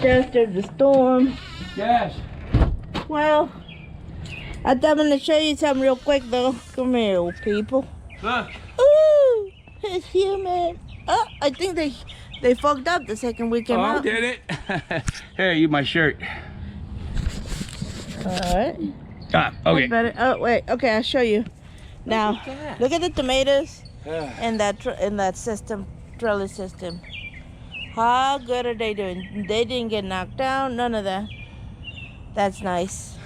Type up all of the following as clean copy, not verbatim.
After the storm. Yes. Well, I'm gonna show you something real quick though. Come here, old people. Look. Ooh, it's humid. Oh, I think they fucked up the second we came out. Did it? Here, you my shirt. All right. Ah, okay. Better. Oh wait. Okay, I'll show you. Now, look at the tomatoes in that system, trellis system. How good are they doing? They didn't get knocked down. None of that. That's nice.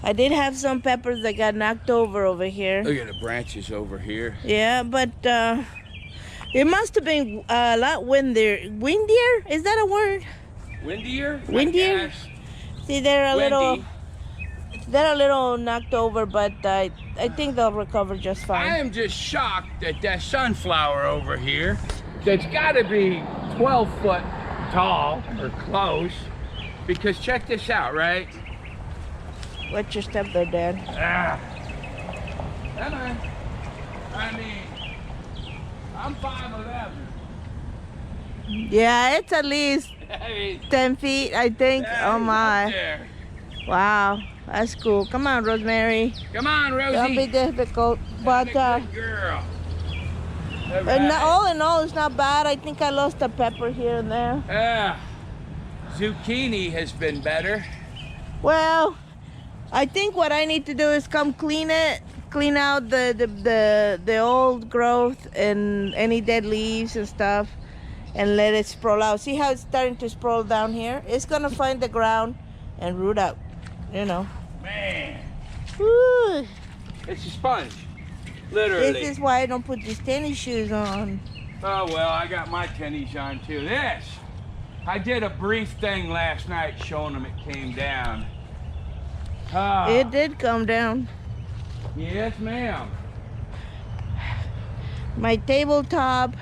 I did have some peppers that got knocked over here. Look at the branches over here. Yeah, but it must have been a lot windier. Windier? Is that a word? Windier? Windier? See, they're a little knocked over, but I think they'll recover just fine. I am just shocked at that sunflower over here. That's got to be 12 foot tall or close. Because check this out, right? What's your step there, Dad? Come on. I mean, I'm 5'11". Yeah, it's at least 10 feet, I think. Oh my. Wow, that's cool. Come on, Rosemary. Come on, Rosie. Don't be difficult. But good girl. and all in all, it's not bad. I think I lost a pepper here and there. Zucchini has been better. Well, I think what I need to do is come clean out the old growth and any dead leaves and stuff, and let it sprawl out. See how it's starting to sprawl down here? It's gonna find the ground and root out, you know. Man. Woo. It's a sponge, literally. This is why I don't put these tennis shoes on. Oh, well, I got my tennies on too. I did a brief thing last night showing them it came down. It did come down. Yes, ma'am. My tabletop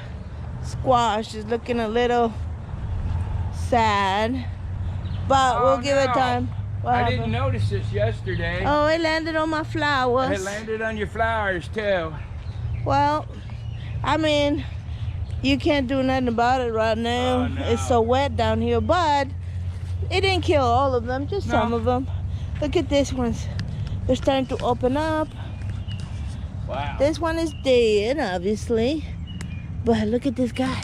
squash is looking a little sad, but we'll give it time. I didn't notice this yesterday. Oh, it landed on my flowers. It landed on your flowers too. Well, I mean, you can't do nothing about it right now. Oh, no. It's so wet down here, but it didn't kill all of them, just some of them. Look at this ones. They're starting to open up. Wow. This one is dead, obviously. But look at this guy.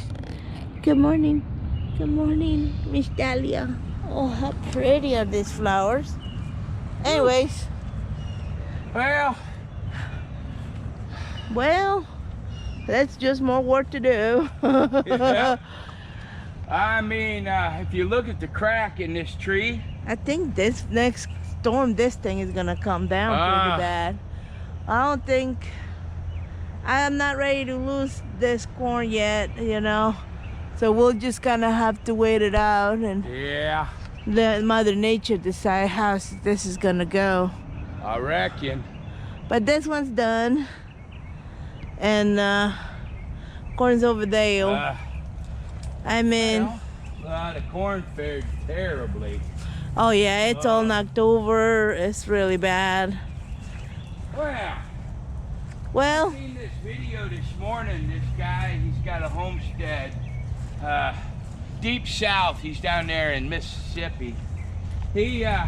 Good morning. Good morning, Miss Dahlia. Oh, how pretty are these flowers. Anyways. Well, that's just more work to do. Yeah. I mean, if you look at the crack in this tree. I think this next storm, this thing is gonna come down pretty bad. I'm not ready to lose this corn yet, you know. So we'll just kind of have to wait it out and let Mother Nature decide how this is gonna go. I reckon. But this one's done. And corn's over there. I mean, the corn fared terribly. oh yeah, it's all knocked over. It's really bad. Well, I seen this video this morning. This guy, he's got a homestead deep south. He's down there in Mississippi. The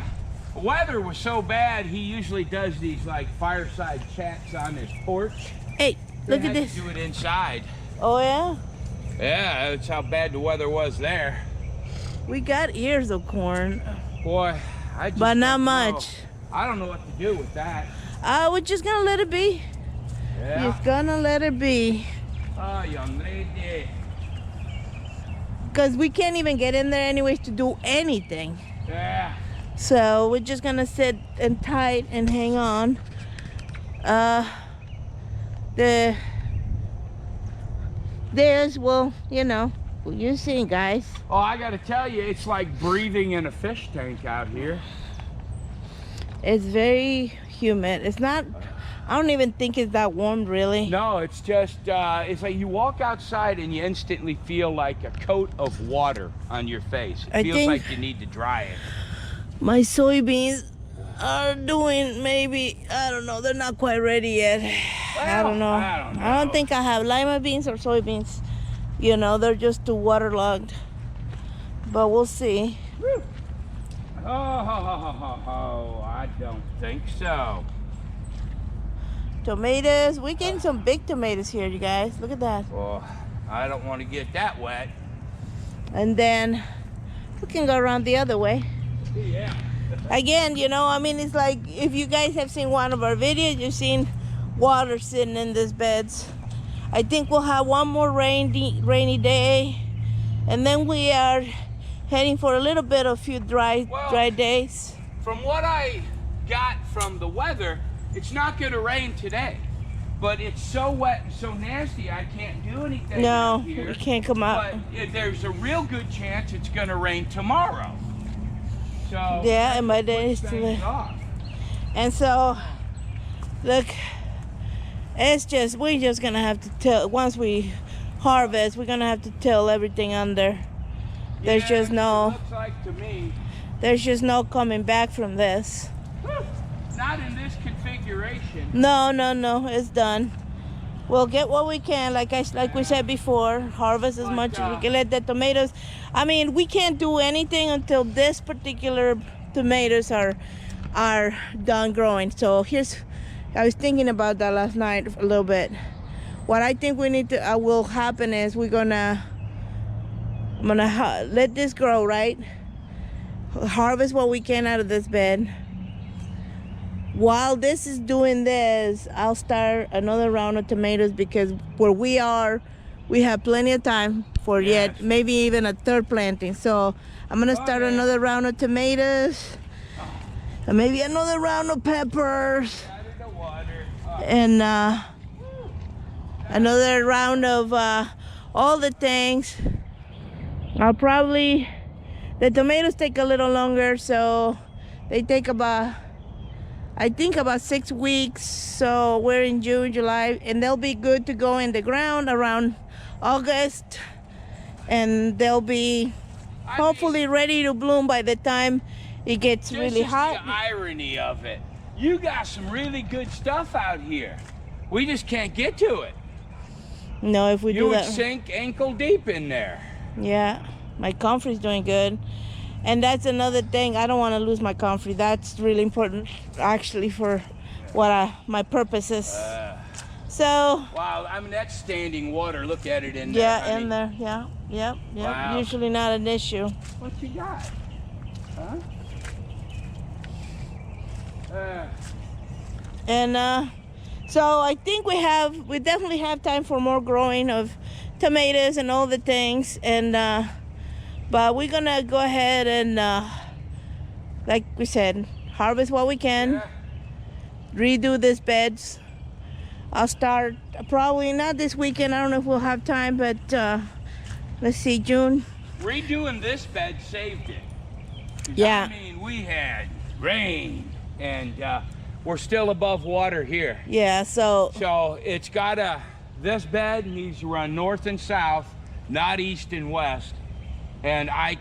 weather was so bad, he usually does these like fireside chats on his porch. hey, look at this. Do it inside. Oh yeah? Yeah, that's how bad the weather was there. We got ears of corn. Boy, I just But not don't know. much. I don't know what to do with that. We're just gonna let it be. Yeah. Just gonna let it be. Oh, young lady. Because we can't even get in there anyways to do anything. Yeah. So we're just gonna sit and tight and hang on. Well, you know, you see, guys. Oh, I gotta tell you, it's like breathing in a fish tank out here. It's very humid. It's not, I don't even think it's that warm, really. No, it's just, it's like you walk outside and you instantly feel like a coat of water on your face. It feels like you need to dry it. My soybeans are doing maybe, I don't know, they're not quite ready yet. Well, I don't know. I don't think I have lima beans or soybeans. You know, they're just too waterlogged. but we'll see. Oh, I don't think so. Tomatoes. We're getting some big tomatoes here, you guys. Look at that. Oh, I don't want to get that wet. And then we can go around the other way. Yeah. Again, you know, I mean, it's like if you guys have seen one of our videos, you've seen water sitting in these beds. I think we'll have one more rainy day, and then we are heading for a little bit of few dry days. From what I got from the weather, it's not going to rain today. But it's so wet and so nasty, I can't do anything. No, out here. we can't come out. But there's a real good chance it's going to rain tomorrow. So yeah, and by then it's too late. And so, look, it's just, we're just going to have to till, once we harvest, we're going to have to till everything under. There's just no, looks like to me. There's just no coming back from this. Not in this configuration. No, it's done. We'll get what we can, like we said before, harvest as much as we can. Let the tomatoes, I mean, we can't do anything until this particular tomatoes are done growing. So I was thinking about that last night a little bit. What I think we need to, will happen is I'm gonna let this grow, right? Harvest what we can out of this bed. While this is doing this, I'll start another round of tomatoes, because where we are, we have plenty of time for yet maybe even a third planting. So I'm gonna start another round of tomatoes, and maybe another round of peppers, and another round of all the things. I'll probably, the tomatoes take a little longer, so they take about, I think about 6 weeks. So we're in June, July, and they'll be good to go in the ground around August, and they'll be hopefully ready to bloom by the time it gets really hot. This is the irony of it. You got some really good stuff out here. We just can't get to it. No, if we do that, you would sink ankle deep in there. Yeah, my comfrey's doing good. And that's another thing. I don't want to lose my comfrey. That's really important, actually, for what my purpose is. So. Wow, I mean, that's standing water. Look at it in there. Yeah, honey. in there. Yeah, yep. Wow. Usually not an issue. What you got? Huh? And so I think we definitely have time for more growing of tomatoes and all the things. And but we're gonna go ahead and like we said, harvest what we can, redo these beds. I'll start probably not this weekend. I don't know if we'll have time, but let's see, June. Redoing this bed saved it. Yeah. I mean, we had rain, and we're still above water here. Yeah, so it's got this bed needs to run north and south, not east and west. And I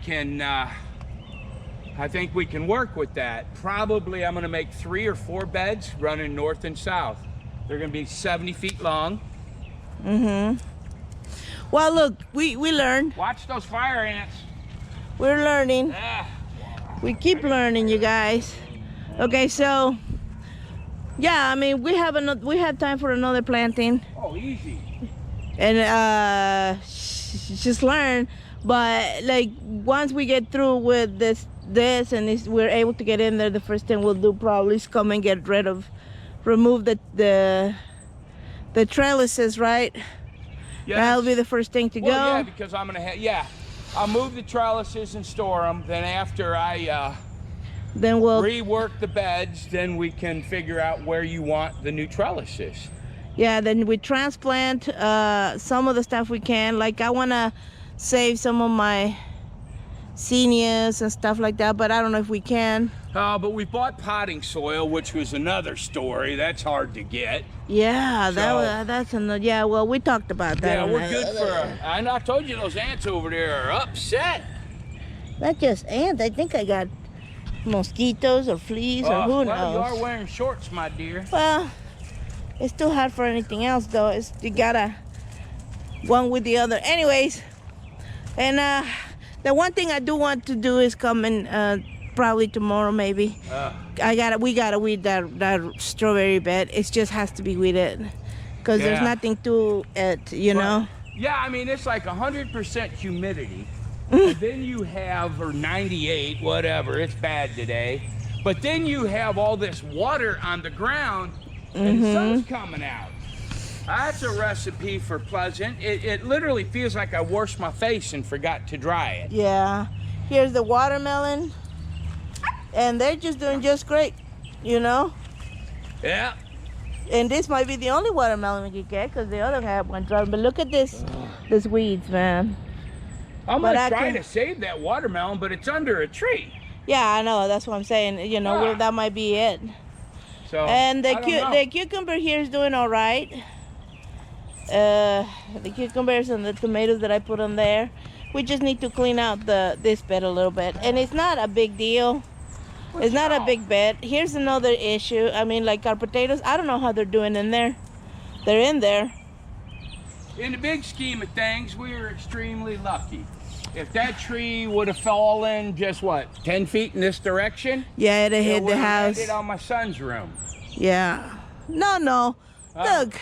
think we can work with that. Probably I'm gonna make 3 or 4 beds running north and south. They're gonna be 70 feet long. Well, look, we learn. Watch those fire ants. We're learning. We keep learning, you guys. Okay, so yeah, I mean, we have time for another planting. Oh, easy. And just learn. But like once we get through with this and we're able to get in there, the first thing we'll do probably is come and remove the trellises, right? Yes. That'll be the first thing to go. Yeah, because I'm gonna I'll move the trellises and store them. Then after I then we'll rework the beds, then we can figure out where you want the new trellises. Yeah, then we transplant some of the stuff we can. Like I wanna save some of my zinnias and stuff like that, but I don't know if we can. But we bought potting soil, which was another story. That's hard to get. Yeah, that's another. Yeah, well, we talked about that. Yeah, we're good for. I told you those ants over there are upset. Not just ants. I think I got mosquitoes or fleas or who knows. Well, you are wearing shorts, my dear. Well, it's too hot for anything else, though. You gotta one with the other. Anyways. And The one thing I do want to do is come and probably tomorrow maybe. We gotta weed that strawberry bed. It just has to be weeded because there's Yeah. nothing to it, you know. Yeah, I mean, it's like 100% humidity. And then you have, or 98, whatever, it's bad today. But then you have all this water on the ground and the sun's coming out. That's a recipe for pleasant. It literally feels like I washed my face and forgot to dry it. Yeah. Here's the watermelon, and they're just doing just great, you know. Yeah. And this might be the only watermelon we could get because the other had one dry. But look at this weeds, man. I'm But gonna I try can- to save that watermelon, but it's under a tree. Yeah, I know. That's what I'm saying. You know, well, that might be it. So And I don't know. the cucumber here is doing all right. The cucumbers and the tomatoes that I put on there. We just need to clean out this bed a little bit. And it's not a big deal. It's not a big bed. Here's another issue. I mean, like our potatoes, I don't know how they're doing in there. They're in there. In the big scheme of things, we were extremely lucky. If that tree would have fallen just what, 10 feet in this direction, Yeah, it hit the would've house. landed on my son's room. Yeah. No. Look,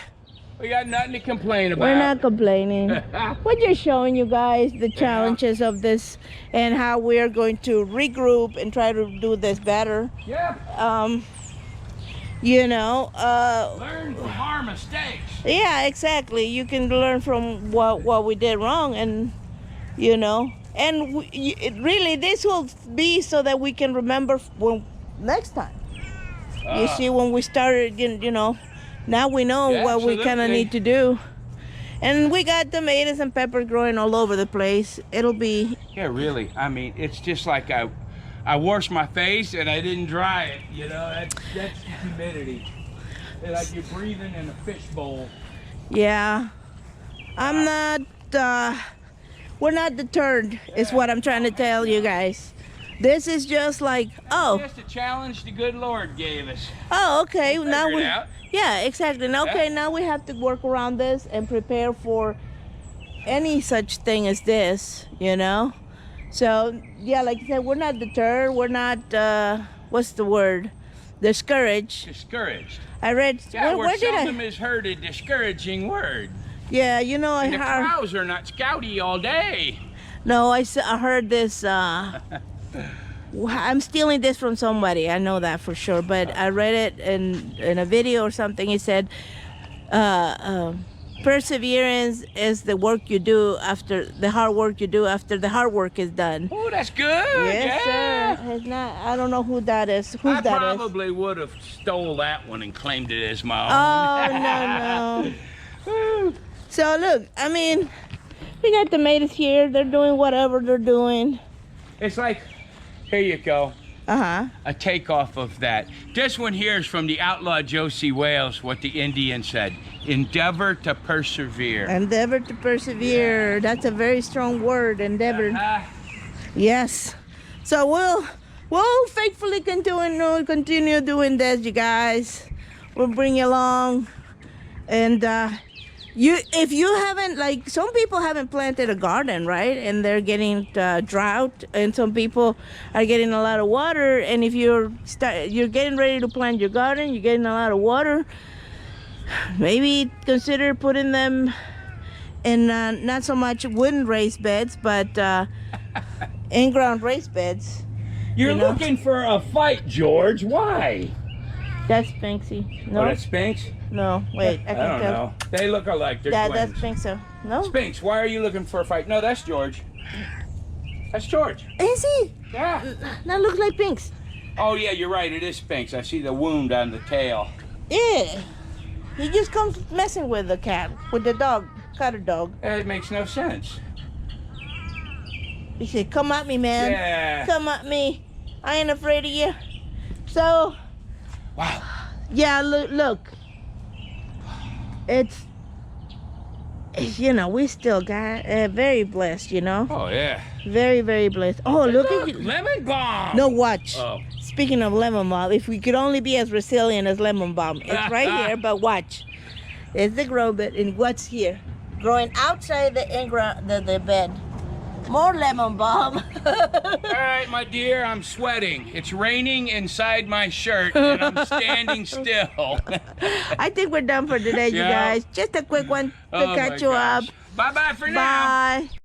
We got nothing to complain about. we're not complaining. We're just showing you guys the challenges of this and how we're going to regroup and try to do this better. Yeah. You know, Learn from our mistakes. yeah, exactly. You can learn from what we did wrong, and you know, and really this will be so that we can remember when next time. You see, when we started, you know, now we know Yeah, what we kind of absolutely. need to do. And we got tomatoes and peppers growing all over the place. It'll be, Yeah, really. I mean, it's just like I washed my face and I didn't dry it. You know, that's humidity. It's like you're breathing in a fishbowl. yeah. I'm not, we're not deterred, is what I'm trying to tell you guys. This is just like, oh, Just a challenge the good Lord gave us. oh, okay. We'll Now figure we, it out. yeah, exactly. Now, okay, Yeah. now we have to work around this and prepare for any such thing as this, you know? So, yeah, like I said, we're not deterred. We're not, what's the word? Discouraged. Discouraged. I read, Yeah, where did seldom I? is heard a discouraging word. Yeah, you know, I And the heard, cows are not scouty all day. no, I heard this, I'm stealing this from somebody. I know that for sure, but I read it in a video or something. It said, perseverance is the work you do after the hard work you do after the hard work is done. Oh, that's good. Yes, yeah. sir. It's not. I don't know who that is. Who's I that is? probably would have stole that one and claimed it as my Oh own. no. So look, I mean, we got tomatoes here. They're doing whatever they're doing. It's like, here you go. Uh-huh. A takeoff of that. This one here is from the outlaw Josie Wales, what the Indian said. Endeavor to persevere. Endeavor to persevere. That's a very strong word, endeavor. Yes. So we'll faithfully continue doing this, you guys. We'll bring you along. And if you haven't, like, some people haven't planted a garden, right? And they're getting drought, and some people are getting a lot of water. And if you're getting ready to plant your garden, you're getting a lot of water, maybe consider putting them in not so much wooden raised beds, but in-ground raised beds. You're You know? looking for a fight, George. Why? That's Spinksy. No, Oh, that's Spinks? no, wait, I I can don't tell. know. They look alike. They're That's twins. Spinks. No, Spinks, why are you looking for a fight? No, that's George. That's George. is he? Yeah. That looks like Pinks. Oh, yeah, you're right. It is Spinks. I see the wound on the tail. Yeah, he just comes messing with the cat, with the dog, cutter dog. It makes no sense. He said, "Come at me, man. Yeah. Come at me. I ain't afraid of you." So, Wow. yeah, look. It's you know, we still got very blessed, you know, Oh, yeah. very, very blessed. Oh, look at you. Lemon bomb. No, watch. Oh. Speaking of lemon balm, if we could only be as resilient as lemon balm, it's right here. But watch, it's the grow bed, and what's here, growing outside the in-ground, the bed. More lemon balm. All right, my dear, I'm sweating. It's raining inside my shirt, and I'm standing still. I think we're done for today, you Yeah. guys. Just a quick one to Oh, catch my you up. gosh. Bye-bye for now. Bye.